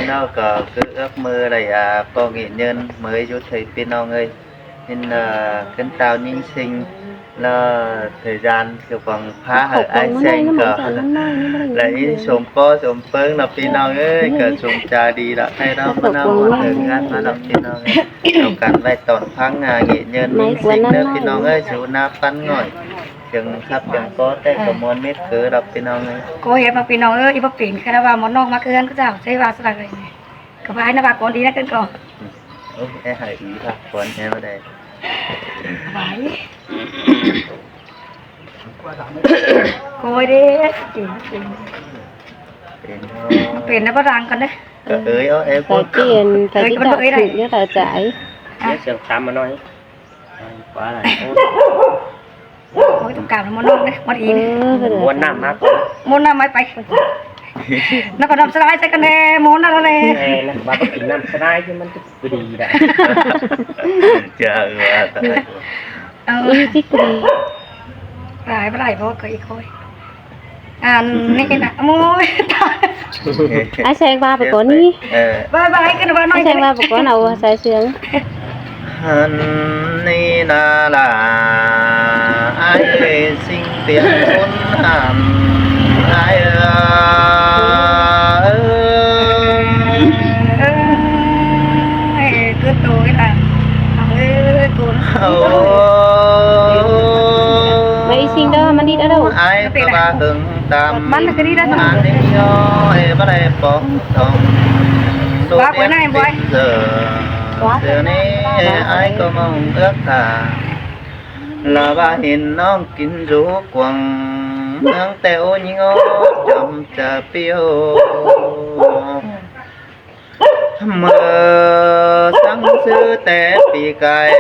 nó có cứ ước mơ này có nghệ nhân mới vô thầy pin ông ơi nên là cân tao nhân sinh là thời gian kiểu bằng phá hở ai xanh cờ lấy sôm po sôm phơn là pin ông ơi cờ sôm trà đi đã thay đó mà nó một thời gian mà đọc pin ông ơi đầu cản vai toàn phăng nghệ nhân nhân sinh nữa pin ông ơi số na phán ngồi chừng khắp chừng cóแต่ก็มวนเม็ดคือดอกพี่น้องเลยก็เห็นมาพี่น้องอีบ่เป็นแค่ว่ามันน้องมาเกินก็เจ้าใช้ว่าสลักเลยก็พายนะว่าก่อนดีนะกันก่อน em hãy ý thật quên em ở đây ไหวโกยเด้จริงจริง tiền เปลี่ยนนะบ่ดังกันเด้ ơi em thời tiền thời tiết đạo thịt như thời chạy Nhớ sườn xăm mà nói quá là โอ้ยต้องการมันน้องเด้มันอีนี่ muốn nằm mát มนต์น่ะไม่ไปแล้วก็นำสไลด์ใส่กันแน่มนต์นั่นแหละ này là bà bất kỳ nằm sai chứ mình cứ đi đã chờ qua tới อีจิกดี หลายบ่หลายเพราะเคยคอยนี่นะโอ้ยตาย ไอ้แซงว่าไปก่อนนี่ บายบายกันว่าน้อ ไอ้ ย แซงว่าไปก่อนเอาใส่เสื้อ hắn ni na là ai sinh tiền khốn hàm ai cứ tôi là ơi cô mấy sinh đó mình đi ở đâu ai có ba hưởng tam bắn cái đi đó anh đi cho em bắt đây bỏ thòng quá bữa nay bữa giờ này ai có mong ước thà là ba hiền non kín rú quăng nắng teo như ngó chậm chà piêu mơ sáng sư té bị cài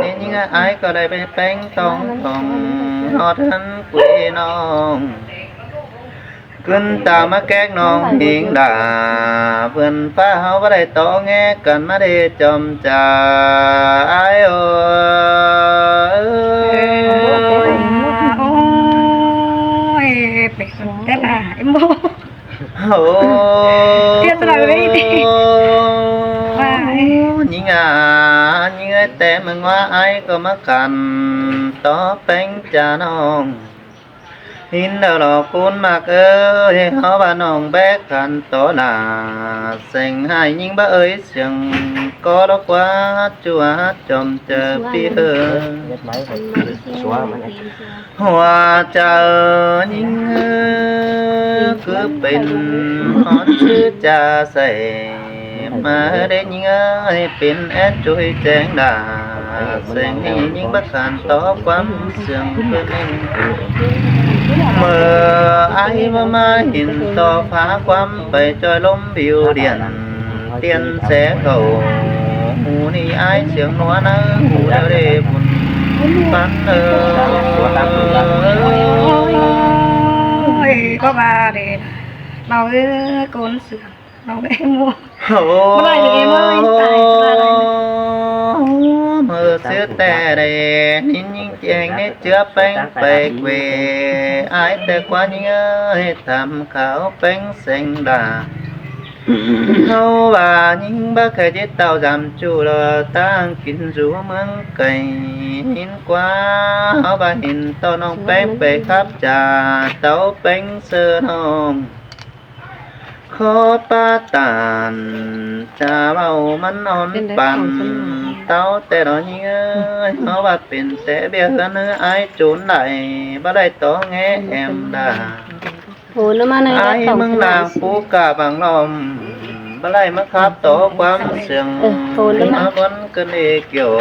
nên những ai có đây bên bánh tông thòng hót hắn quê non cơn ta má két non hiền đà vườn phá hao vào đây to nghe cần má đi chậm chà ai ơi ôi thế là em mua ôi tiếc là đi đi những những tem mà ngoa ai có má cần to bánh trà non hin đầu lò cún mạc ơi họ bà nòng bé khăn to là xanh hai những bà ơi sừng có đó quá chua chồng chờ phía Nhét máy phải xóa mà này hoa chờ những cứ bên hón chứ cha sẻ mà đến những bên ép chui chén đà xanh những bác khăn to quá sừng bên mơ ai mà nhìn to phá quắm phải cho lốm biểu điện tiên sẽ cầu mù ni ai sướng nóa nơ mù đeo đề buồn bắn ôi có bà để bảo cái con sửa bảo cái mua Ôi lại được em ơi mơ xưa tè đầy những chàng nét chứa bánh bày quê ai tè qua những ơi tham khảo bánh xanh đà hâu bà những bác khai chết tàu giảm chủ là tăng kín rú măng cây nhìn qua hâu bà nhìn tàu nông bánh bày khắp trà tàu bánh sơ nông khó ba tàn cha bao mắn on bàn tao tè đó nhớ nó ba tiền sẽ biết hơn nữa ai trốn lại bắt đây to nghe em đã hồ nó mà này ai mừng làm phú cả bằng lòng bắt đây mất khắp tổ quán sương mà vẫn cơn đi kiểu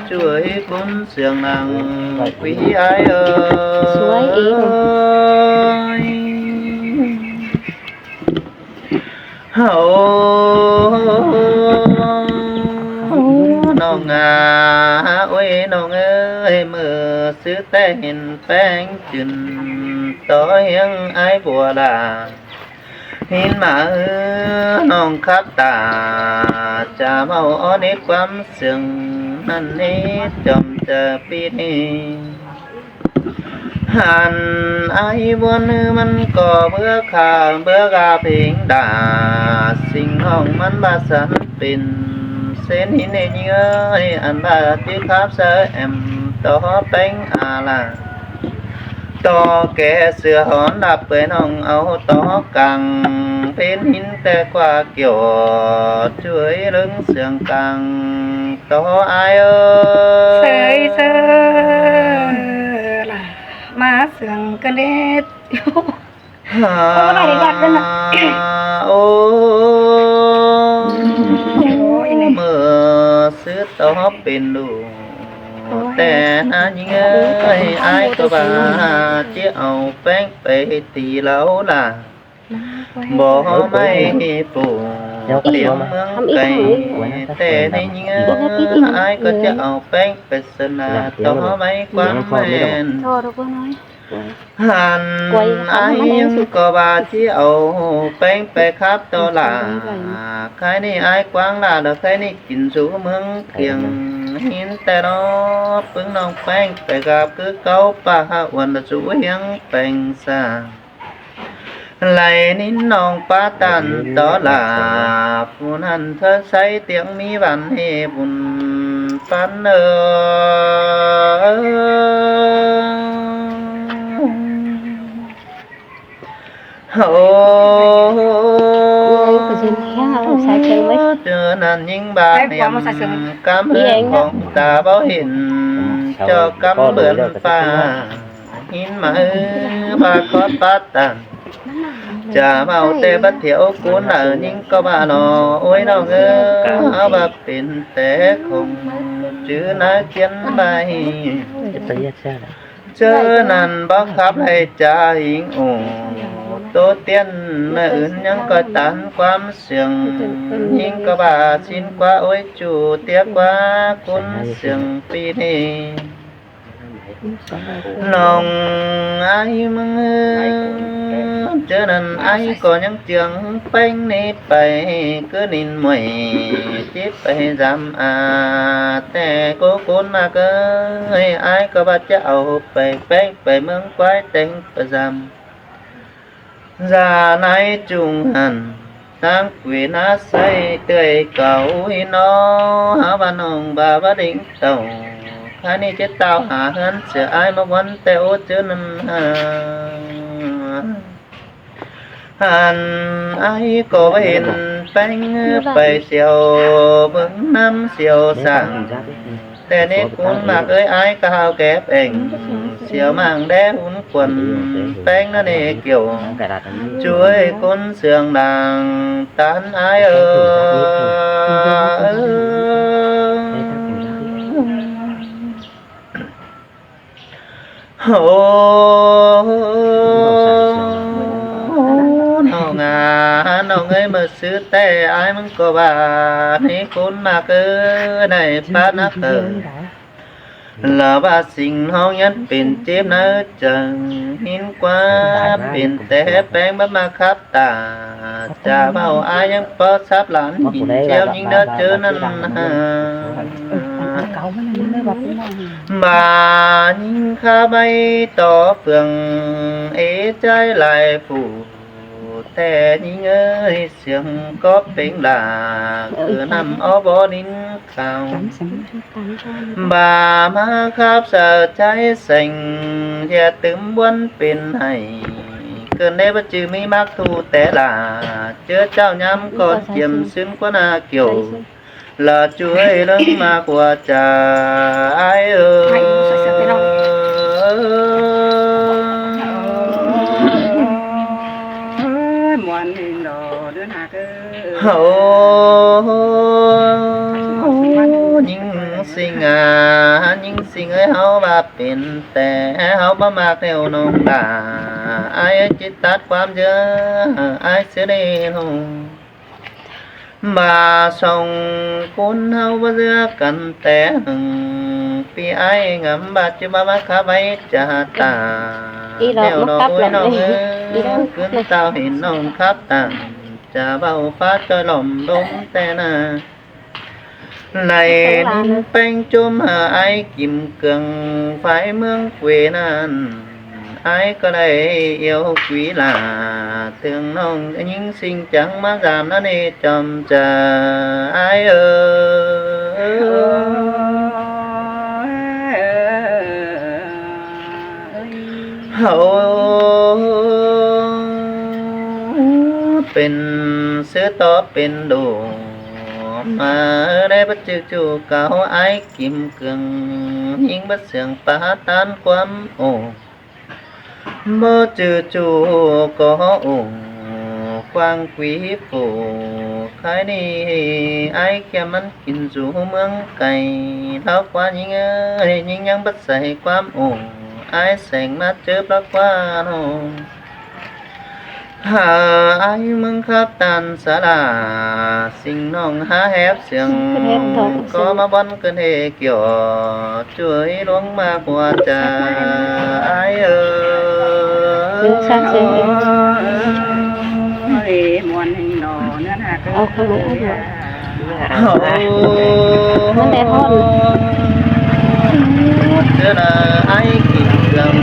chuối cuốn sương nàng quý ai ơi nong ôi nong ơi mưa xứ té hình phèn chừng tối hiên ai bùa đà hin mà nong khắp tà cha mau ó nít quắm sừng năn nít chồng chờ pi đi หันไอ้บัวนือมันก็เบื่อข่าวเบื่อกาเพลงด่าสิ่งห้องมันบาสันเป็นเส้นหินในเนื้ออันบาที่ครับเสแอมต่อแป้งอาลาต่อแกเสือหอนดับเปื่อยน้องเอาต่อกังเป็นหินแต่กว่าเกี่ยวช่วยเรื่องเสียงกังต่ออายเอ้ เส ย ยเสยล่ะมาเสืองกันเด็ดอยู่ โอ้ โอ้ยนี่ เมื่อซื้อต่อเป็นดูแต่นายิงเอ้ยอายก็บ่าจะเอาแป้งไปตีเหล้าล่ะบ่ไม่ปู่เตรียมเมืองไก่แต่ในยิงเอ้ยอายก็จะเอาแป้งไปสนาต่อไม่กวางแม่น โทษทุกคนน้อย หันไอ้ก็บาที่เอาแป้งไปครับตัวหลาใครนี่ไอ้กวางลาแล้วใครนี่กินสู่เมืองเคียงหินแต่รอปึงน้องแป้งไปกับคือเก่าป่าวันละสู่เฮียงแป้งสาไหลนิ้นน้องป้าตันต่อลาผู้นั้นเธอใช้เตียงมีบันให้บุญปันโอ้ ก็สิแค่เอาใส่เชิงไว้ เจอนั่นยิ่งบาดเนียมกำเฮือนของตาเบาเห็นเจอกำเบือนป่าหินมาบาคอดปาตันจะเมาแต่บัดเถียวกูนยิ่งก็บ้าหนอโอ้ยน้องเอ้เอาบาเป็นแต่คงชื่อนาเขียนใบ เจอนั่นบังคับให้จ่าหิงโอโตเตียนแม่อื่นยังก็ตันความเสียงหิงก็บาสินกว่าโอ้ยจูเตียกว่าคุณเสียงปีนี้น้องไอ้มึงเจอนั่นไอ้ก็ยังเจียงเป้งนี้ไปcứ nín mùi tiếpไปจำแต่กูคุณมาเกยไอ้ก็บาจะเอาไปเป้งไปเมืองควายเต็งประจำra nay trung hẳn tăng quỷ ná say tươi cầu hi nó há bà nông bà bà đỉnh tàu khai ni chết tao hả hơn sẽ ai mà vẫn teo chứ nên hàn ai có bên bánh bày xiêu bưng năm xiêu sẵnแต่นี่คุณมากเอ้ยไอ้ก็หาวแก็บเองเสียวมังแด้หุ่นควนแป้งนั่นเองเกี่ยวช่วยคนเสียงดังตันไอ้โอ้น้องน้องเอ้ยมาซื้อแต่ไอ้มันก็บาให้คุณมากเอ้ยได้ป้านักเอ้ยlà ba sinh hong nhân pin chim nở trần hin quá pin té bén bắp ma khắp tà cha bao ai nhân bó sáp lãn nhìn treo những đó chớ nên mà nhìn kha bay tỏ phường ế trái lại phủแต่ยิ่งเอ้ยเสียงก็เป็นหลาคือน้ำอ้อบอดินข่าวบ่ามาครับเสิร์ใจสิ่งอย่าตึมวันเป็นให้เกินได้บ่จือมีมักทูแต่หลาเจอเจ้าย้ำก็เจียมซึ้งกว่านาเกี่ยวlà chuối lớn mà của cha ai ơi nhưng sinh ấy hao bàเป็นแต่เฮาบ่มักแนวน้องตาอายจิตตัดความเยอะอายเสียได้ลงbà sông cuốn hao bao giờ cần té vì ai ngắm bà chứ bà má khá bay cha ta theo đó ôi nó cứ tao hình nông khắp tàng cha bao phát cho lòng đúng té na này bánh chôm ai kìm cường phải mương quê nan ai có đây yêu quý là thương nông những sinh chẳng má giảm nó đi chồng chờ ai hậuเป็นเสื้อต่อเป็นดูมาได้บัดจือจูเก่าไอ้กิมเกึ่งยิงบัดเสียงปาตานความโอ้บ่จือจูก็โอ้ควางกวีฝูใครนี่ไอ้แค่มันกินสู่เมืองไก่เท่ากว่ายิงยิงยังบัดใส่ความโอ้ไอ้แสงมาเจอปลักว่าโนหาไอ้มึงครับตันสาลาสิ่งน้องหาแหบเสียงก็มาบอนกันเฮเกี่ยวช่วยลวงมากกว่าจะไอ้มวนให้หนอเนื้อหาก็ เอาขนมเอา มันได้พ่นเจอละไอ้กินเกลือง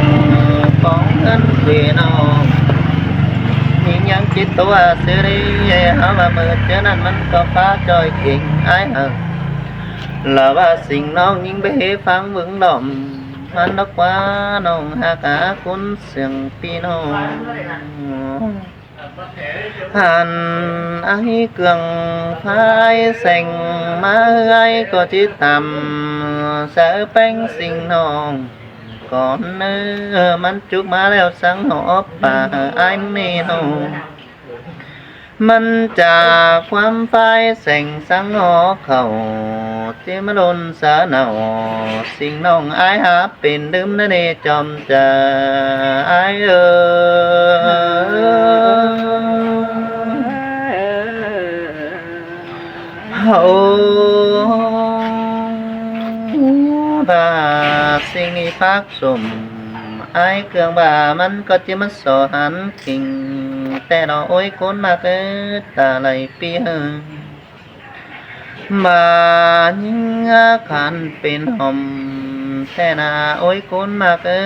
ของเงินเวียนองยังคิดตัวเสียดีเอาว่ามือเจอนั้นมันก็ฟ้าจอยเก่งไอ้làว่าสิ่งน้องยิ่งไปฟังมึงดอมมันดอกว่าน้องหากาคุณเสียงพี่น้องหันไอ้เกลืองพายแสงมาไอ้ก็จิตตำเสือแป้งสิ่งน้องก่อนเนื้อมันจุกมาแล้วสังหอบป่าไอ้นี่น้องมันจากความไฟแสงสังหอเขาที่มาลนสาหนาวสิ่งน้องไอ้หาเป็นดื่มนั่นเองจอมจะไอ้เฮาบาสิ่งนี้พักสมไอ้เครื่องบ่ามันก็จะมาสอหันกิ่งแต่เราโอ้ยคนมาเกิดตาไหลปีหึงมายิงขันเป็นหอมแต่นาโอ้ยคนมาเกิ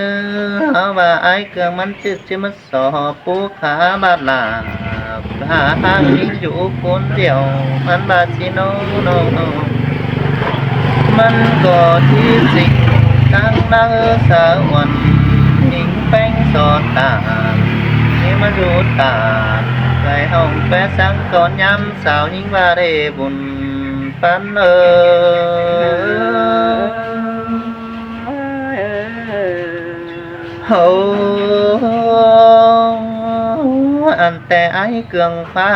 ดเอาว่าไอ้เครื่องมันจะมาสอปูขาบาดลาหาทางยิงอยู่คนเดียวมันบาดสิโนโนมันก็ที่สิ่งตั้งนักสาวันยิงแป้งสอดตานี่มาดูตาไก่ห้องแปะสังก่อนย้ำสาวยิงว่าได้บุญปันโหอันแต่ไอ้เกลืองฟ้า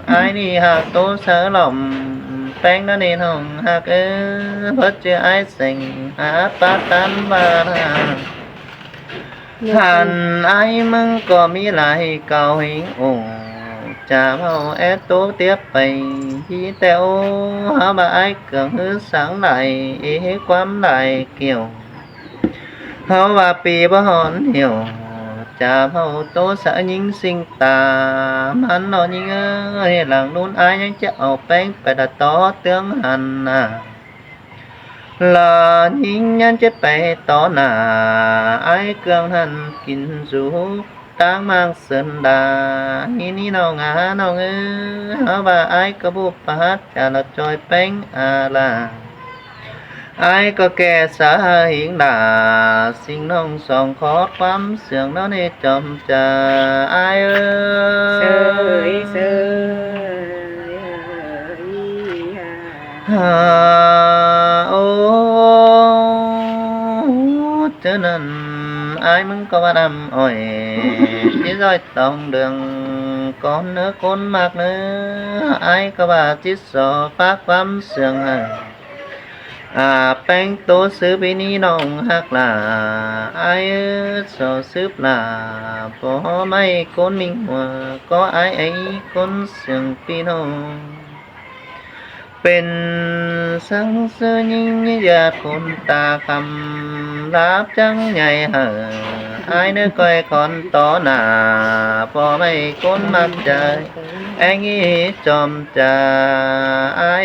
ไอ้นี่หากโตเสือหล่อมแป้งนั่นเองห้องหากเพราะเจอไอ้เสียงหาปาตันบาราหันไอ้มึงก็มีหลายเก่าหิงโอ้จะเอาแอโตเตียบไปที่แต่โอหาบ่าไอ้เกิงหื้อสังไหลความไหลเกี่ยวเขาว่าปีบ่หอนเหี่ยวจะเอาโตสะยิงสิงตามันนอนยิงหลังนู้นไอ้ยังจะเอาแป้งไปดัดต่อเตืองหันน่ะlà nhìn nhân chết bể tỏ nà ai cường hẳn kín rú đang mang sơn đà nhìn nào ngã nào ngư và ai có bố phát trả lời trôi bánh à là ai có kẻ xã hiện đà xin nông sòng khó quắm sườn nó nê chồng chờ ai ơi cho nên ai muốn có ba năm ôi chỉ rồi tòng đường con nữa con mạc nữa ai có bà chỉ sợ phát quắm sườn bánh tố sư bí ní nông hát là ai sợ sướp là có mấy con minh hòa có ai ấy con sườn bí nông เป็นสังเสริญยิ่งญาติคนตาคำรับจังใหญ่เหอไอ้เนื้อก้อยคอนต่อหน้าพอไม่คนมักใจแองงี้จอมจ่าไอ้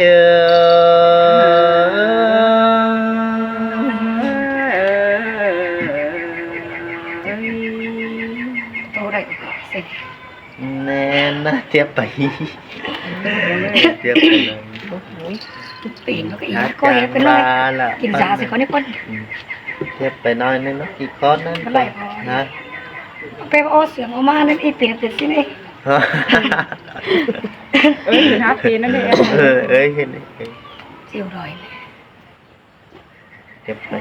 เทียบไปเทียบไปเลย ปีนแล้วก็อีก อา ก็ จาร เฮ็ด ย์ เป็นน้อย มาละ กินสาสิเขานี่เพิ่น เทียบไปหน้อยนึงเนาะอีกก้อนนึง เท่าไหร่พอ นะ ไปเอาเสียงออกมานั่นอีปีนเป็นสินี่ หาปีนั่นเอง เอ้ยเห็นเอ้ย สิวรอยเลย เทียบไป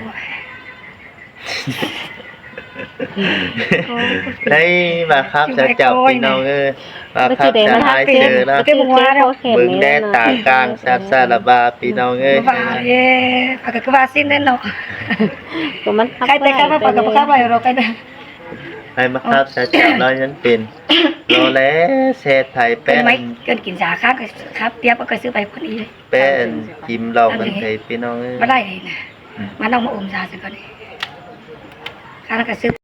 โอ้ย ได้มาครับจะเจ้าพี่น้องมาครับจะหายเจอแล้ว เต็มหัวแล้ว บึงแดดตากลางซาบซาลาบาพี่น้องเอ้ย ว่าเด้ปากก็ว่าสิ้นแน่นอน ก็มัน ใครแต่ก็ว่าปากก็บ่ครับไว้เรากัน ให้มาครับจะเจ้าเรายังเป็นโลแลเศษไทย เป็ เป็น น ไหมเกินกินสาครับก็ครับเตี้ยก็ซื้อไปคนนี้เลย เป็นกิมเรากันไทยพี่น้องเอ้ย บ่ได้เลยนะมาน้องมาอมสาซะก่อนนี่ข้าก็ซื้อ